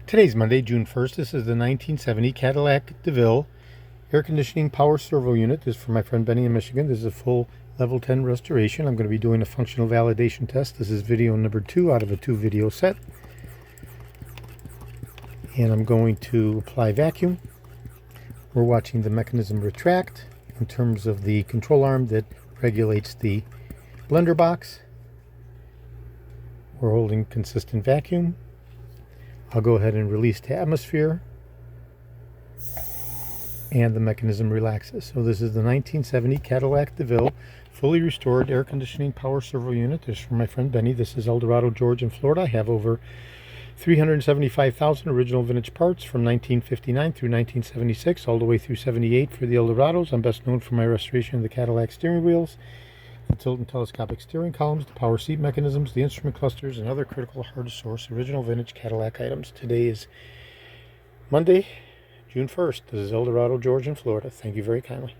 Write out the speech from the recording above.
Today's Monday, June 1st. This is the 1970 Cadillac DeVille air conditioning power servo unit. This is for my friend Benny in Michigan. This is a full level 10 restoration. I'm going to be doing a functional validation test. This is video number 2 out of a 2-video set. And I'm going to apply vacuum. We're watching the mechanism retract in terms of the control arm that regulates the blender box. We're holding consistent vacuum. I'll go ahead and release to atmosphere, and the mechanism relaxes. So this is the 1970 Cadillac DeVille fully restored air conditioning power servo unit. This is from my friend Benny. This is El Dorado, Georgia, and Florida. I have over 375,000 original vintage parts from 1959 through 1976, all the way through 78 for the El Dorados. I'm best known for my restoration of the Cadillac steering wheels, the tilt and telescopic steering columns, the power seat mechanisms, the instrument clusters, and other critical hard-to-source original vintage Cadillac items. Today is Monday, June 1st. This is El Dorado, Georgia, and Florida. Thank you very kindly.